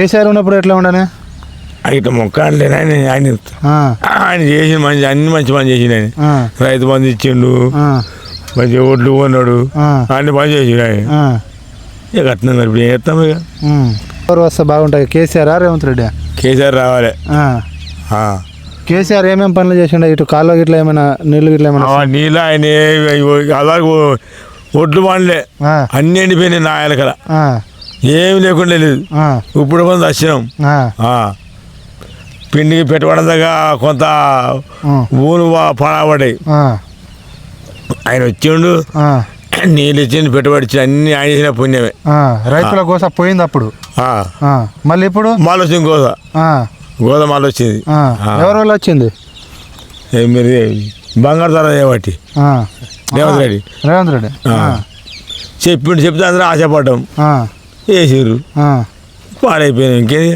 కేసీఆర్ ఉన్నప్పుడు ఎట్లా ఉండనే ఇట్లా మొక్క అనలేదు ఆయన చేసిన మంచి అన్ని మంచి పని చేసిండు ఆయన. రైతు బంధు ఇచ్చిండు, మంచి ఓట్లు కొన్నాడు, అన్ని పని చేసిండు ఆయన. ఇక అట్లా ఇప్పుడు ఏం చేస్తాం ఇక. ఎవరు వస్తే బాగుంటుంది, కేసీఆర్ రేవంత్ రెడ్డి? కేసీఆర్ రావాలి. కేసీఆర్ ఏమేమి పనులు చేసిండ? ఇటు కాలువ గిట్లా ఏమైనా నీళ్ళు గిట్లా ఏమైనా? నీళ్ళు ఆయన అలాగే ఒడ్లు పండ్లే అన్ని ఎండిపోయినాయి నా ఎలకల, ఏమి లేకుండా లేదు. ఇప్పుడు కొంత వచ్చినాం పిండికి పెట్టుబడి దగ్గర కొంత ఊరు పడబడ్డాయి. ఆయన వచ్చిండు, నీళ్ళు ఇచ్చిండు, పెట్టుబడి ఇచ్చి అన్ని ఆయన చేసిన పుణ్యమే. రైతుల కోసం పోయింది అప్పుడు, మళ్ళీ ఇప్పుడు మళ్ళీ వచ్చింది గోద మళ్ళీ వచ్చింది. ఎవరి వల్ల వచ్చింది? మీరు బంగారు ధర చేయబట్టి రేవంత్ రెడ్డి చెప్తే అందరూ ఆశపడ్డాం, వేసారు, పాడైపోయినాం. ఇంకేది.